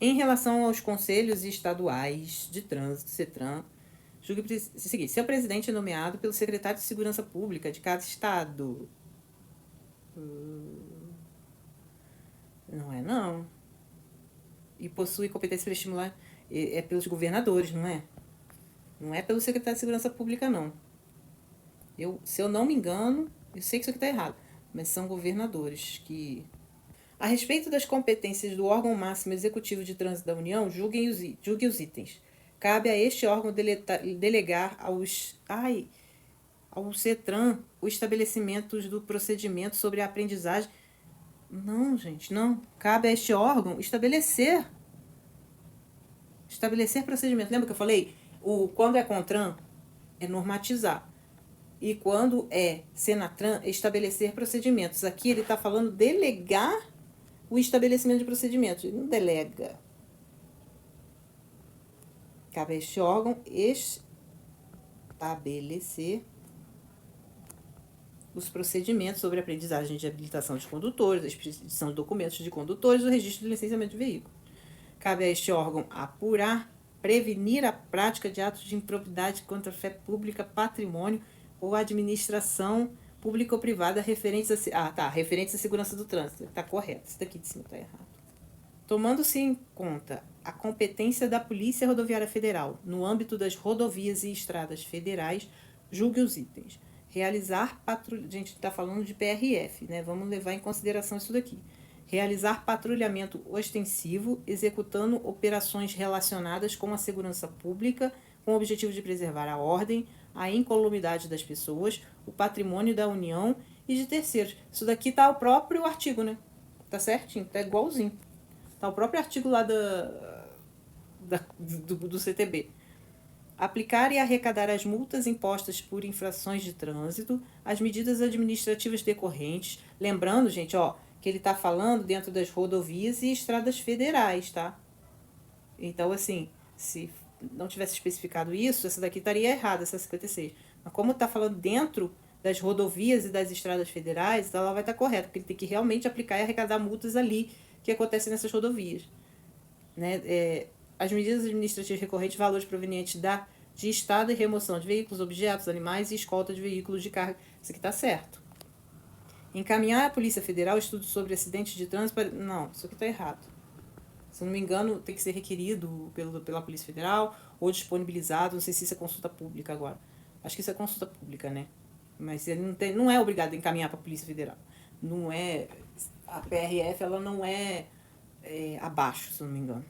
Speaker 1: Em relação aos conselhos estaduais de trânsito, CETRAN, julgue o seguinte: seu presidente é nomeado pelo secretário de Segurança Pública de cada estado. Não é, não. E possui competência para estimular. É pelos governadores, não é? Não é pelo secretário de Segurança Pública, não. Se eu não me engano, eu sei que isso aqui está errado, mas são governadores que... A respeito das competências do órgão máximo executivo de trânsito da União, julgue os itens. Cabe a este órgão delegar ao CETRAN o estabelecimento do procedimento sobre a aprendizagem. Não, gente, não. Cabe a este órgão estabelecer procedimento. Lembra que eu falei? Quando é CONTRAN, é normatizar. E quando é Senatran, estabelecer procedimentos. Aqui ele está falando delegar o estabelecimento de procedimentos. Ele não delega. Cabe a este órgão estabelecer os procedimentos sobre a aprendizagem de habilitação de condutores, a expedição de documentos de condutores e o registro de licenciamento de veículo. Cabe a este órgão apurar, prevenir a prática de atos de improbidade contra a fé pública, patrimônio ou administração pública ou privada referentes à segurança do trânsito. Está correto, isso daqui de cima está errado. Tomando-se em conta a competência da Polícia Rodoviária Federal no âmbito das rodovias e estradas federais, julgue os itens. Realizar patrulhamento. A gente está falando de PRF, né? Vamos levar em consideração isso daqui. Realizar patrulhamento ostensivo, executando operações relacionadas com a segurança pública, com o objetivo de preservar a ordem, a incolumidade das pessoas, o patrimônio da União e de terceiros. Isso daqui está o próprio artigo, né? Tá certinho, tá igualzinho. Tá o próprio artigo lá do CTB. Aplicar e arrecadar as multas impostas por infrações de trânsito, as medidas administrativas decorrentes. Lembrando, gente, ó, que ele está falando dentro das rodovias e estradas federais, tá? Então, assim, se não tivesse especificado isso, essa daqui estaria errada, essa 56. Mas como está falando dentro das rodovias e das estradas federais, ela vai estar correta, porque ele tem que realmente aplicar e arrecadar multas ali que acontecem nessas rodovias. Né? As medidas administrativas recorrentes, valores provenientes de estado e remoção de veículos, objetos, animais e escolta de veículos de carga. Isso aqui está certo. Encaminhar à Polícia Federal estudos sobre acidentes de trânsito. Não, isso aqui está errado. Se não me engano, tem que ser requerido pela Polícia Federal ou disponibilizado. Não sei se isso é consulta pública agora. Acho que isso é consulta pública, né? Mas ele não é obrigado a encaminhar para a Polícia Federal. Não é. A PRF ela não é abaixo, se não me engano.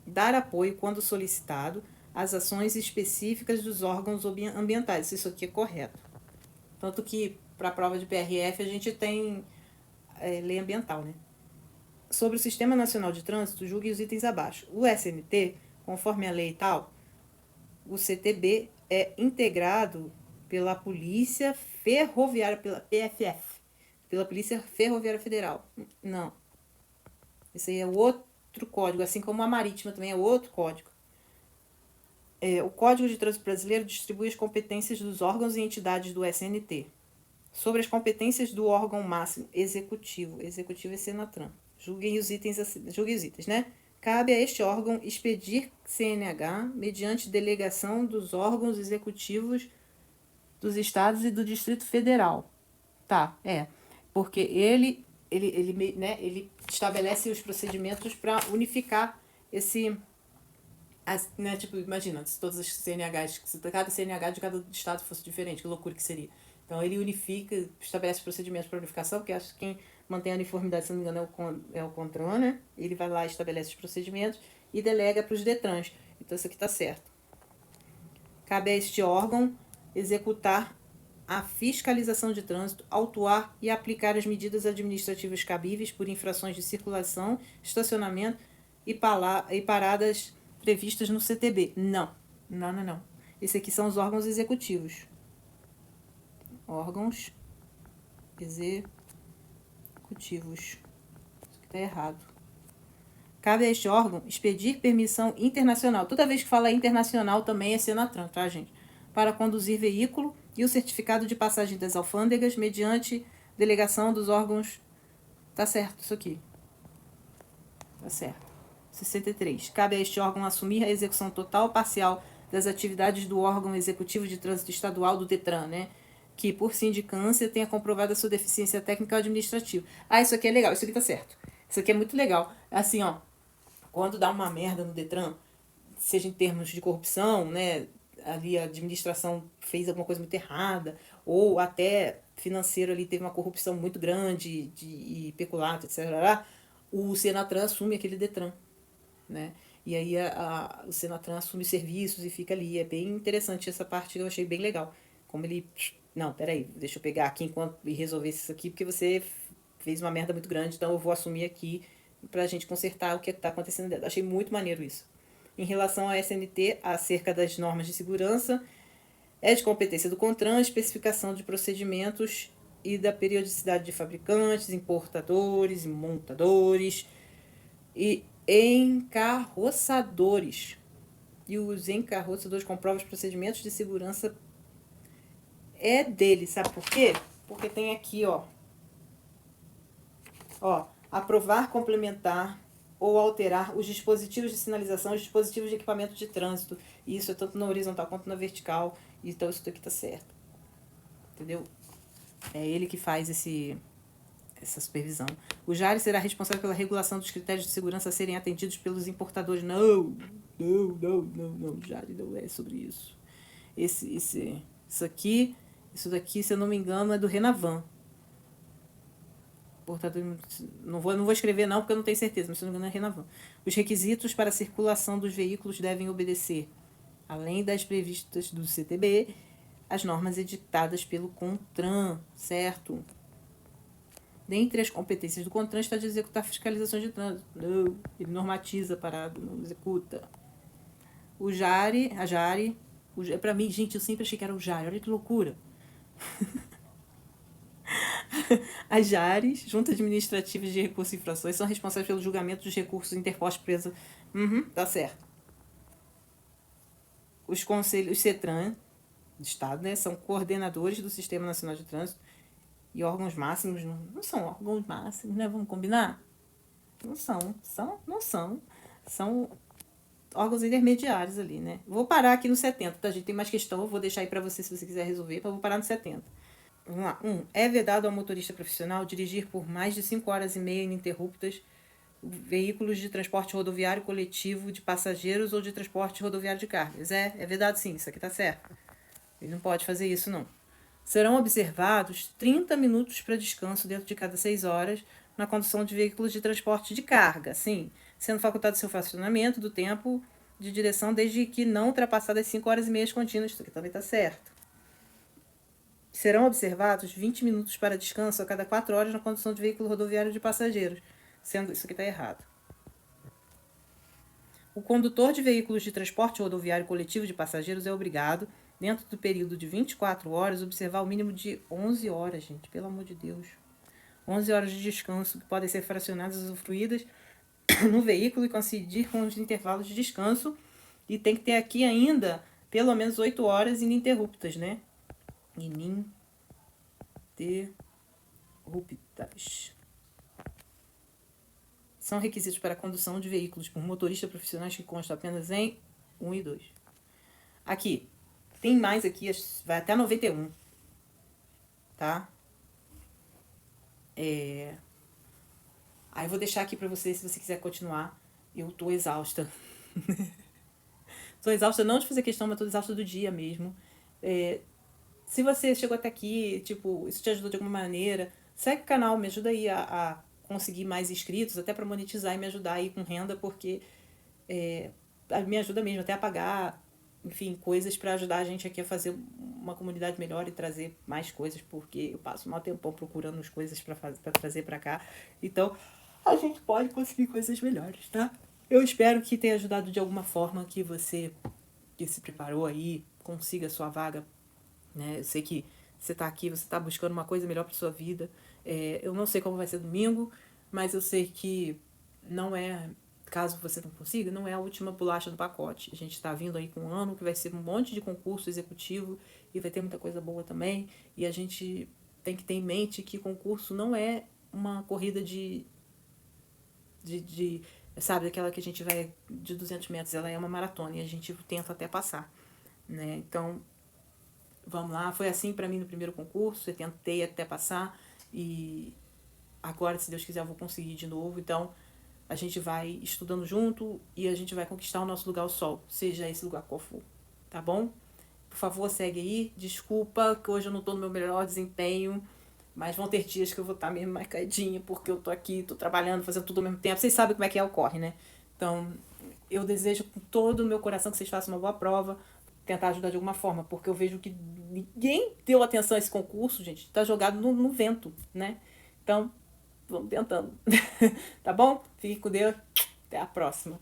Speaker 1: Dar apoio, quando solicitado, às ações específicas dos órgãos ambientais. Isso aqui é correto. Tanto que, para a prova de PRF, a gente tem lei ambiental, né? Sobre o Sistema Nacional de Trânsito, julgue os itens abaixo. O SNT, conforme a lei e tal, o CTB é integrado pela Polícia Ferroviária, pela PFF, pela Polícia Ferroviária Federal. Não. Esse aí é outro código, assim como a marítima também é outro código. O Código de Trânsito Brasileiro distribui as competências dos órgãos e entidades do SNT. Sobre as competências do órgão máximo executivo. Executivo é Senatran. Julguem os itens, né? Cabe a este órgão expedir CNH mediante delegação dos órgãos executivos dos estados e do Distrito Federal. Tá, porque ele estabelece os procedimentos para unificar esse... né, tipo, imagina, se todas as CNHs, se cada CNH de cada estado fosse diferente, que loucura que seria. Então ele unifica, estabelece procedimentos para unificação, porque acho que quem mantém a uniformidade, se não me engano, é o CONTRAN, né? Ele vai lá, estabelece os procedimentos e delega para os DETRANs. Então isso aqui está certo. Cabe a este órgão executar a fiscalização de trânsito, autuar e aplicar as medidas administrativas cabíveis por infrações de circulação, estacionamento e paradas previstas no CTB. Não. Esse aqui são os órgãos executivos. Órgãos executivos. Isso aqui está errado. Cabe a este órgão expedir permissão internacional. Toda vez que fala internacional também é Senatran, tá, gente? Para conduzir veículo e o certificado de passagem das alfândegas mediante delegação dos órgãos. Tá certo isso aqui. Tá certo. 63. Cabe a este órgão assumir a execução total ou parcial das atividades do órgão executivo de trânsito estadual do DETRAN, né? Que, por sindicância, tenha comprovado a sua deficiência técnica ou administrativa. Isso aqui é legal, isso aqui tá certo. Isso aqui é muito legal. Assim, ó, quando dá uma merda no DETRAN, seja em termos de corrupção, né? Ali a administração fez alguma coisa muito errada, ou até financeiro ali teve uma corrupção muito grande e peculato, etc. O Senatran assume aquele DETRAN, né? E aí o Senatran assume os serviços e fica ali. É bem interessante essa parte, eu achei bem legal. Como ele... Não, peraí, deixa eu pegar aqui e resolver isso aqui, porque você fez uma merda muito grande, então eu vou assumir aqui pra gente consertar o que está acontecendo dentro. Achei muito maneiro isso. Em relação à SNT, acerca das normas de segurança, É de competência do CONTRAN a especificação de procedimentos e da periodicidade de fabricantes, importadores e montadores e encarroçadores. E os encarroçadores comprovam os procedimentos de segurança é dele, sabe por quê? Porque tem aqui, aprovar, complementar ou alterar os dispositivos de sinalização, os dispositivos de equipamento de trânsito. E isso é tanto na horizontal quanto na vertical. Então isso daqui tá certo. Entendeu? É ele que faz essa supervisão. O JARE será responsável pela regulação dos critérios de segurança a serem atendidos pelos importadores. Não. O JARE não é sobre isso. Isso daqui, se eu não me engano, é do Renavan. Portador, não vou escrever não, porque eu não tenho certeza, mas se não me engano é Renavan. Os requisitos para a circulação dos veículos devem obedecer, além das previstas do CTB, as normas editadas pelo CONTRAN, certo? Dentre as competências do CONTRAN está de executar fiscalizações de trânsito. Não, ele normatiza a parada, não executa. O JARE, para mim, gente, eu sempre achei que era o JARE, olha que loucura. As JARES, Junta Administrativas de Recursos e Infrações, são responsáveis pelo julgamento dos recursos interpostos presos. Tá certo. Os conselhos, os CETRAN, do Estado, né, são coordenadores do Sistema Nacional de Trânsito e órgãos máximos. Não são órgãos máximos, né? Vamos combinar? Não são. São órgãos intermediários ali, né? Vou parar aqui no 70, tá, gente? Tem mais questão, eu vou deixar aí pra você se você quiser resolver, mas eu vou parar no 70. Vamos lá. 1. É vedado ao motorista profissional dirigir por mais de 5 horas e meia ininterruptas veículos de transporte rodoviário coletivo de passageiros ou de transporte rodoviário de cargas. É vedado sim, isso aqui tá certo. Ele não pode fazer isso, não. Serão observados 30 minutos para descanso dentro de cada 6 horas na condução de veículos de transporte de carga, sim, sendo facultado seu fracionamento do tempo de direção desde que não ultrapassadas 5 horas e meia contínuas. Isso aqui também tá certo. Serão observados 20 minutos para descanso a cada 4 horas na condução de veículo rodoviário de passageiros, sendo isso aqui está errado. O condutor de veículos de transporte rodoviário coletivo de passageiros é obrigado, dentro do período de 24 horas, observar o mínimo de 11 horas, gente, pelo amor de Deus. 11 horas de descanso que podem ser fracionadas e usufruídas no veículo e coincidir com os intervalos de descanso. E tem que ter aqui ainda pelo menos 8 horas ininterruptas, né? Ininterruptas. São requisitos para a condução de veículos por motoristas profissionais que constam apenas em 1 e 2. Aqui, tem mais aqui, vai até 91, tá? Aí eu vou deixar aqui pra você, se você quiser continuar. Eu tô exausta. Tô exausta não de fazer questão, mas tô exausta do dia mesmo. Se você chegou até aqui, tipo, isso te ajudou de alguma maneira, segue o canal, me ajuda aí a conseguir mais inscritos, até para monetizar e me ajudar aí com renda, porque me ajuda mesmo até a pagar, enfim, coisas para ajudar a gente aqui a fazer uma comunidade melhor e trazer mais coisas, porque eu passo um mau tempão procurando as coisas para trazer para cá. Então, a gente pode conseguir coisas melhores, tá? Eu espero que tenha ajudado de alguma forma, que você que se preparou aí consiga a sua vaga, né? Eu sei que você tá aqui, você tá buscando uma coisa melhor para sua vida. Eu não sei como vai ser domingo, mas eu sei que não é, caso você não consiga, não é a última bolacha do pacote. A gente está vindo aí com um ano que vai ser um monte de concurso executivo e vai ter muita coisa boa também. E a gente tem que ter em mente que concurso não é uma corrida sabe, aquela que a gente vai de 200 metros, ela é uma maratona e a gente tenta até passar, né? Então, vamos lá, foi assim para mim no primeiro concurso, eu tentei até passar e agora, se Deus quiser, eu vou conseguir de novo. Então, a gente vai estudando junto e a gente vai conquistar o nosso lugar ao sol, seja esse lugar qual for, tá bom? Por favor, segue aí. Desculpa que hoje eu não tô no meu melhor desempenho, mas vão ter dias que eu vou estar mesmo mais caidinha, porque eu tô aqui, tô trabalhando, fazendo tudo ao mesmo tempo. Vocês sabem como é que ocorre, né? Então, eu desejo com todo o meu coração que vocês façam uma boa prova, tentar ajudar de alguma forma, porque eu vejo que ninguém deu atenção a esse concurso, gente. Tá jogado no vento, né? Então, vamos tentando. Tá bom? Fique com Deus. Até a próxima.